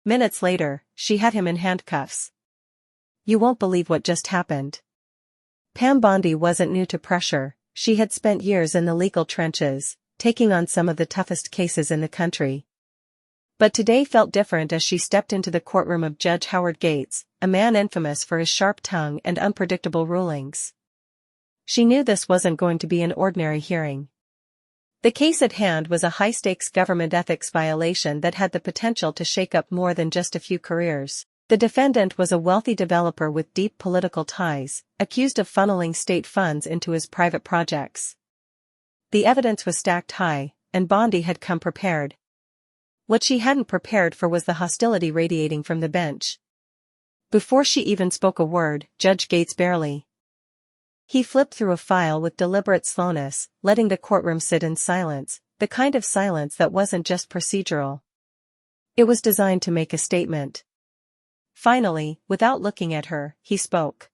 Minutes later, she had him in handcuffs. "You won't believe what just happened." Pam Bondi wasn't new to pressure. She had spent years in the legal trenches, taking on some of the toughest cases in the country. But today felt different as she stepped into the courtroom of Judge Howard Gates, a man infamous for his sharp tongue and unpredictable rulings. She knew this wasn't going to be an ordinary hearing. The case at hand was a high-stakes government ethics violation that had the potential to shake up more than just a few careers. The defendant was a wealthy developer with deep political ties, accused of funneling state funds into his private projects. The evidence was stacked high, and Bondi had come prepared. What she hadn't prepared for was the hostility radiating from the bench. Before she even spoke a word, Judge Gates barely. He flipped through a file with deliberate slowness, letting the courtroom sit in silence, the kind of silence that wasn't just procedural. It was designed to make a statement. Finally, without looking at her, he spoke.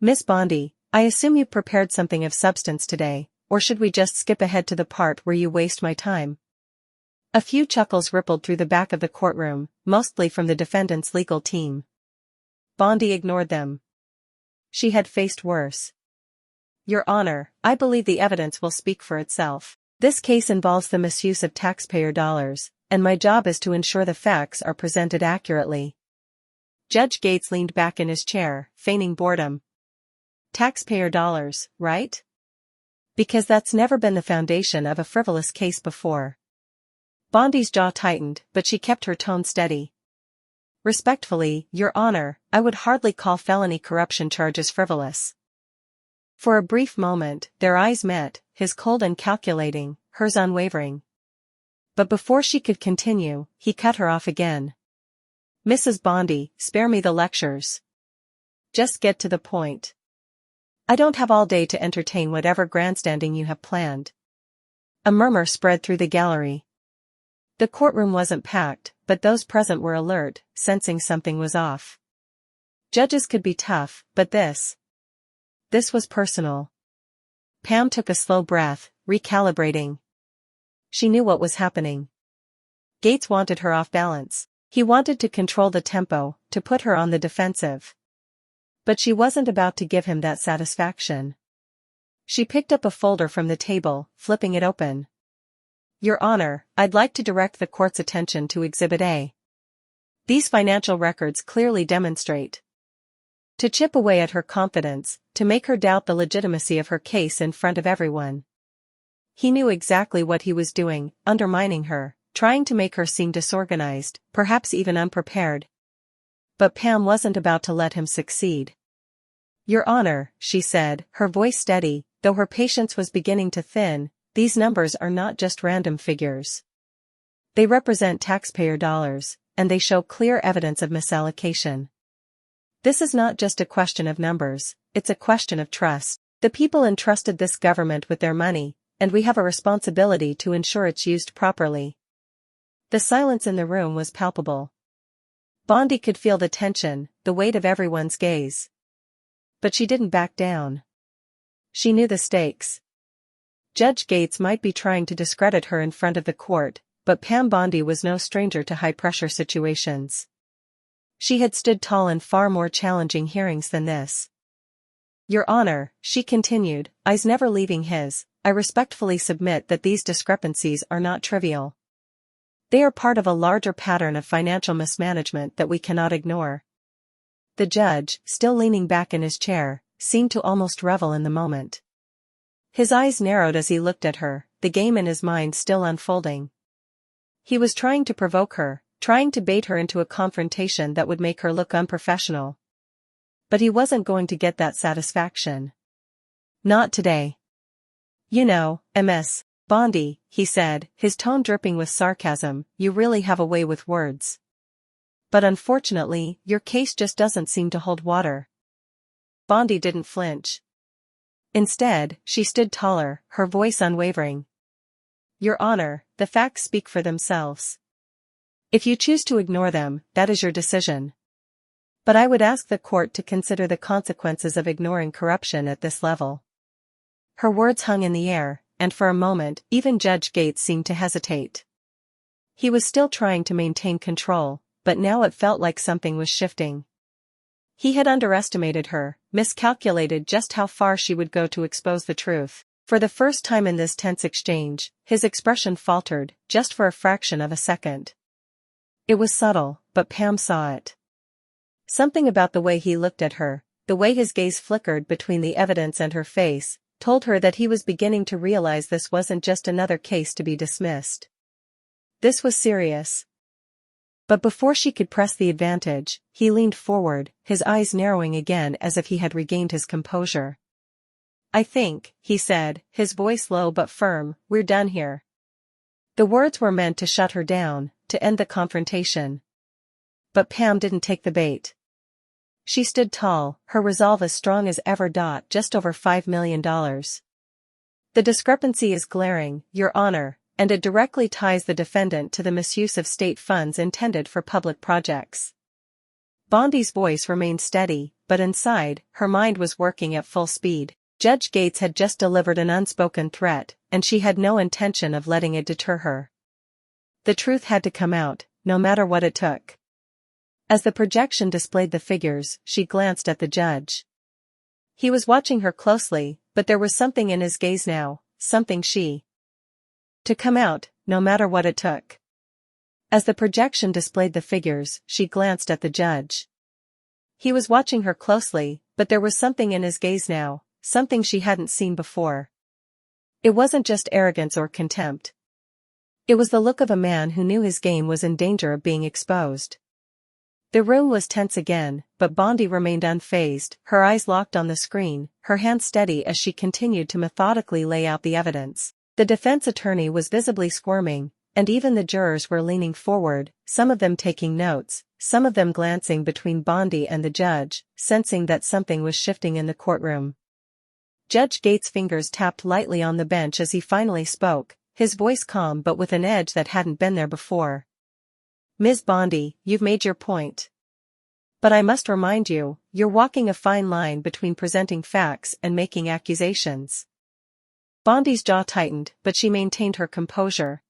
"Miss Bondi, I assume you prepared something of substance today, or should we just skip ahead to the part where you waste my time?" A few chuckles rippled through the back of the courtroom, mostly from the defendant's legal team. Bondi ignored them. She had faced worse. "Your Honor, I believe the evidence will speak for itself. This case involves the misuse of taxpayer dollars, and my job is to ensure the facts are presented accurately." Judge Gates leaned back in his chair, feigning boredom. "Taxpayer dollars, right? Because that's never been the foundation of a frivolous case before." Bondi's jaw tightened, but she kept her tone steady. "Respectfully, Your Honor, I would hardly call felony corruption charges frivolous." For a brief moment, their eyes met, his cold and calculating, hers unwavering. But before she could continue, he cut her off again. "Mrs. Bondi, spare me the lectures. Just get to the point. I don't have all day to entertain whatever grandstanding you have planned." A murmur spread through the gallery. The courtroom wasn't packed, but those present were alert, sensing something was off. Judges could be tough, but this was personal. Pam took a slow breath, recalibrating. She knew what was happening. Gates wanted her off balance. He wanted to control the tempo, to put her on the defensive. But she wasn't about to give him that satisfaction. She picked up a folder from the table, flipping it open. "Your Honor, I'd like to direct the court's attention to Exhibit A. These financial records clearly demonstrate." To chip away at her confidence, to make her doubt the legitimacy of her case in front of everyone. He knew exactly what he was doing, undermining her, trying to make her seem disorganized, perhaps even unprepared. But Pam wasn't about to let him succeed. "Your Honor," she said, her voice steady, though her patience was beginning to thin, "these numbers are not just random figures. They represent taxpayer dollars, and they show clear evidence of misallocation. This is not just a question of numbers, it's a question of trust. The people entrusted this government with their money, and we have a responsibility to ensure it's used properly." The silence in the room was palpable. Bondi could feel the tension, the weight of everyone's gaze. But she didn't back down. She knew the stakes. Judge Gates might be trying to discredit her in front of the court, but Pam Bondi was no stranger to high-pressure situations. She had stood tall in far more challenging hearings than this. "Your Honor," she continued, eyes never leaving his, "I respectfully submit that these discrepancies are not trivial. They are part of a larger pattern of financial mismanagement that we cannot ignore." The judge, still leaning back in his chair, seemed to almost revel in the moment. His eyes narrowed as he looked at her, the game in his mind still unfolding. He was trying to provoke her, trying to bait her into a confrontation that would make her look unprofessional. But he wasn't going to get that satisfaction. Not today. "You know, Miss Bondi," he said, his tone dripping with sarcasm, "you really have a way with words. But unfortunately, your case just doesn't seem to hold water." Bondi didn't flinch. Instead, she stood taller, her voice unwavering. "Your Honor, the facts speak for themselves. If you choose to ignore them, that is your decision. But I would ask the court to consider the consequences of ignoring corruption at this level." Her words hung in the air, and for a moment, even Judge Gates seemed to hesitate. He was still trying to maintain control, but now it felt like something was shifting. He had underestimated her, miscalculated just how far she would go to expose the truth. For the first time in this tense exchange, his expression faltered, just for a fraction of a second. It was subtle, but Pam saw it. Something about the way he looked at her, the way his gaze flickered between the evidence and her face, told her that he was beginning to realize this wasn't just another case to be dismissed. This was serious. But before she could press the advantage, he leaned forward, his eyes narrowing again as if he had regained his composure. "I think," he said, his voice low but firm, "we're done here." The words were meant to shut her down, to end the confrontation. But Pam didn't take the bait. She stood tall, her resolve as strong as ever. Just over $5 million. The discrepancy is glaring, Your Honor, and it directly ties the defendant to the misuse of state funds intended for public projects. Bondi's voice remained steady, but inside, her mind was working at full speed. Judge Gates had just delivered an unspoken threat, and she had no intention of letting it deter her. The truth had to come out, no matter what it took. As the projection displayed the figures, she glanced at the judge. He was watching her closely, but there was something in his gaze now, something to come out, no matter what it took. As the projection displayed the figures, she glanced at the judge. He was watching her closely, but there was something in his gaze now, something she hadn't seen before. It wasn't just arrogance or contempt. It was the look of a man who knew his game was in danger of being exposed. The room was tense again, but Bondi remained unfazed, her eyes locked on the screen, her hand steady as she continued to methodically lay out the evidence. The defense attorney was visibly squirming, and even the jurors were leaning forward, some of them taking notes, some of them glancing between Bondi and the judge, sensing that something was shifting in the courtroom. Judge Gates' fingers tapped lightly on the bench as he finally spoke, his voice calm but with an edge that hadn't been there before. "Ms. Bondi, you've made your point. But I must remind you, you're walking a fine line between presenting facts and making accusations." Bondi's jaw tightened, but she maintained her composure.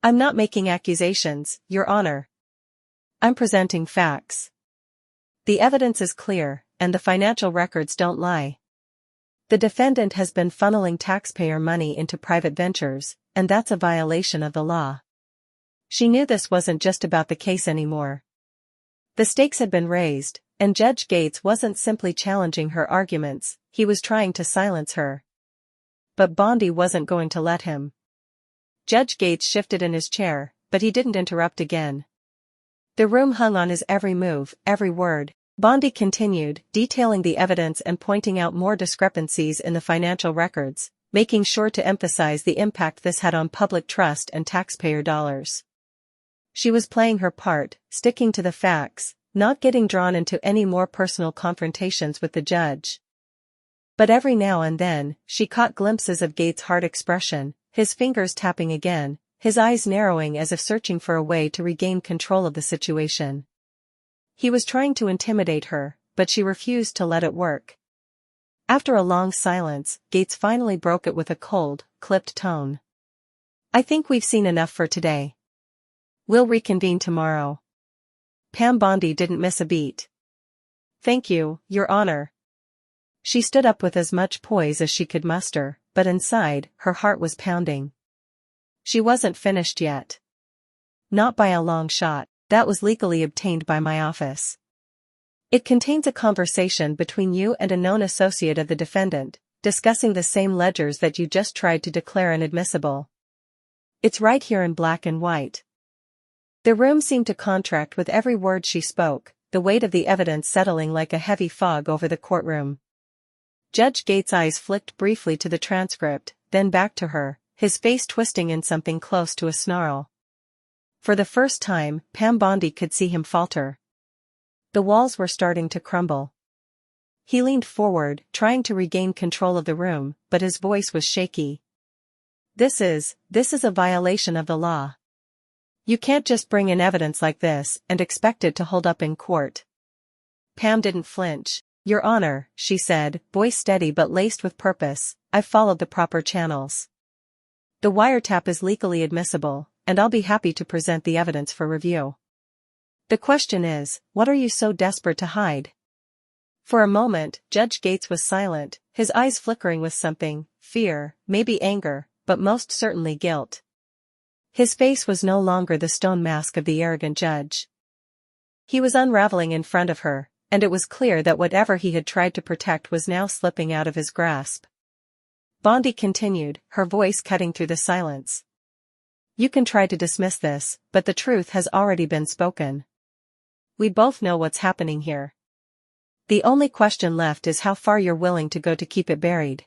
"I'm not making accusations, Your Honor. I'm presenting facts. The evidence is clear, and the financial records don't lie. The defendant has been funneling taxpayer money into private ventures, and that's a violation of the law." She knew this wasn't just about the case anymore. The stakes had been raised, and Judge Gates wasn't simply challenging her arguments, he was trying to silence her. But Bondi wasn't going to let him. Judge Gates shifted in his chair, but he didn't interrupt again. The room hung on his every move, every word. Bondi continued, detailing the evidence and pointing out more discrepancies in the financial records, making sure to emphasize the impact this had on public trust and taxpayer dollars. She was playing her part, sticking to the facts, not getting drawn into any more personal confrontations with the judge. But every now and then, she caught glimpses of Gates' hard expression, his fingers tapping again, his eyes narrowing as if searching for a way to regain control of the situation. He was trying to intimidate her, but she refused to let it work. After a long silence, Gates finally broke it with a cold, clipped tone. "I think we've seen enough for today. We'll reconvene tomorrow." Pam Bondi didn't miss a beat. "Thank you, Your Honor." She stood up with as much poise as she could muster, but inside, her heart was pounding. She wasn't finished yet. Not by a long shot, that was legally obtained by my office. It contains a conversation between you and a known associate of the defendant, discussing the same ledgers that you just tried to declare inadmissible. It's right here in black and white. The room seemed to contract with every word she spoke, the weight of the evidence settling like a heavy fog over the courtroom. Judge Gates' eyes flicked briefly to the transcript, then back to her, his face twisting in something close to a snarl. For the first time, Pam Bondi could see him falter. The walls were starting to crumble. He leaned forward, trying to regain control of the room, but his voice was shaky. This is a violation of the law. You can't just bring in evidence like this and expect it to hold up in court." Pam didn't flinch. "Your Honor," she said, voice steady but laced with purpose, "I've followed the proper channels. The wiretap is legally admissible, and I'll be happy to present the evidence for review." The question is, what are you so desperate to hide? For a moment, Judge Gates was silent, his eyes flickering with something, fear, maybe anger, but most certainly guilt. His face was no longer the stone mask of the arrogant judge. He was unraveling in front of her, and it was clear that whatever he had tried to protect was now slipping out of his grasp. Bondi continued, her voice cutting through the silence. You can try to dismiss this, but the truth has already been spoken. We both know what's happening here. The only question left is how far you're willing to go to keep it buried.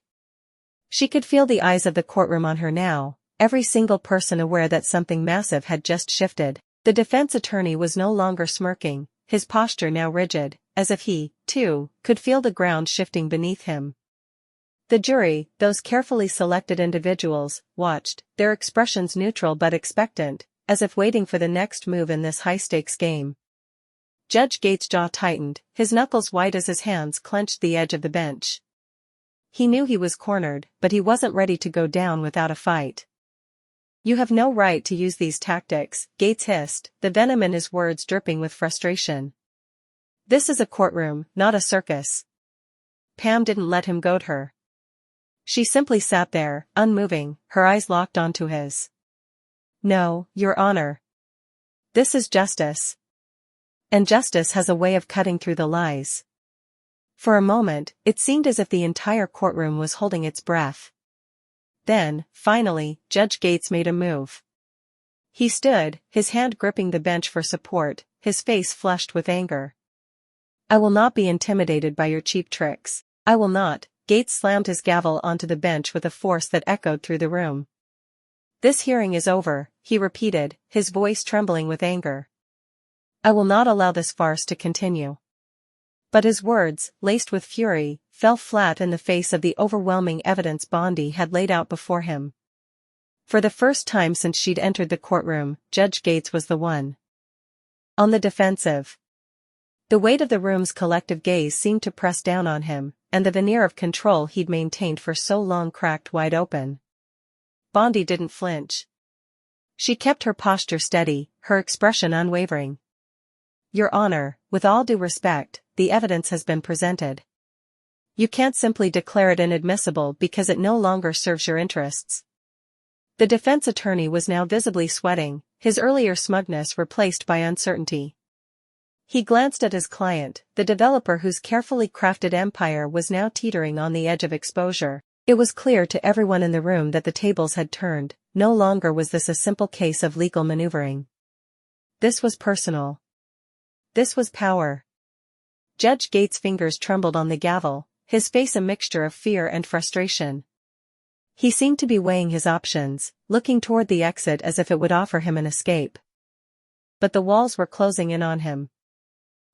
She could feel the eyes of the courtroom on her now, every single person aware that something massive had just shifted. The defense attorney was no longer smirking, his posture now rigid, as if he, too, could feel the ground shifting beneath him. The jury, those carefully selected individuals, watched, their expressions neutral but expectant, as if waiting for the next move in this high-stakes game. Judge Gates' jaw tightened, his knuckles white as his hands clenched the edge of the bench. He knew he was cornered, but he wasn't ready to go down without a fight. You have no right to use these tactics, Gates hissed, the venom in his words dripping with frustration. This is a courtroom, not a circus. Pam didn't let him goad her. She simply sat there, unmoving, her eyes locked onto his. No, Your Honor. This is justice. And justice has a way of cutting through the lies. For a moment, it seemed as if the entire courtroom was holding its breath. Then, finally, Judge Gates made a move. He stood, his hand gripping the bench for support, his face flushed with anger. I will not be intimidated by your cheap tricks. I will not. Gates slammed his gavel onto the bench with a force that echoed through the room. This hearing is over, he repeated, his voice trembling with anger. I will not allow this farce to continue. But his words, laced with fury, fell flat in the face of the overwhelming evidence Bondi had laid out before him. For the first time since she'd entered the courtroom, Judge Gates was the one on the defensive. The weight of the room's collective gaze seemed to press down on him, and the veneer of control he'd maintained for so long cracked wide open. Bondi didn't flinch. She kept her posture steady, her expression unwavering. Your Honor, with all due respect, the evidence has been presented. You can't simply declare it inadmissible because it no longer serves your interests. The defense attorney was now visibly sweating, his earlier smugness replaced by uncertainty. He glanced at his client, the developer whose carefully crafted empire was now teetering on the edge of exposure. It was clear to everyone in the room that the tables had turned, no longer was this a simple case of legal maneuvering. This was personal. This was power. Judge Gates' fingers trembled on the gavel, his face a mixture of fear and frustration. He seemed to be weighing his options, looking toward the exit as if it would offer him an escape. But the walls were closing in on him.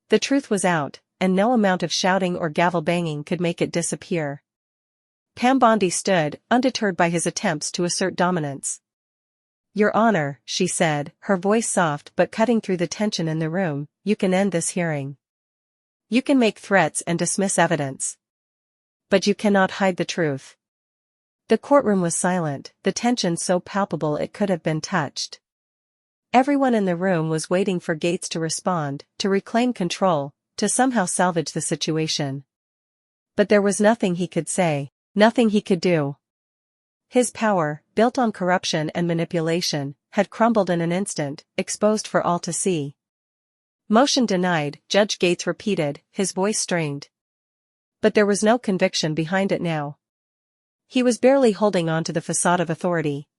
The truth was out, and no amount of shouting or gavel banging could make it disappear. Pam Bondi stood, undeterred by his attempts to assert dominance. Your Honor, she said, her voice soft but cutting through the tension in the room, you can end this hearing. You can make threats and dismiss evidence. But you cannot hide the truth. The courtroom was silent, the tension so palpable it could have been touched. Everyone in the room was waiting for Gates to respond, to reclaim control, to somehow salvage the situation. But there was nothing he could say, nothing he could do. His power, built on corruption and manipulation, had crumbled in an instant, exposed for all to see. Motion denied, Judge Gates repeated, his voice strained. But there was no conviction behind it now. He was barely holding on to the facade of authority,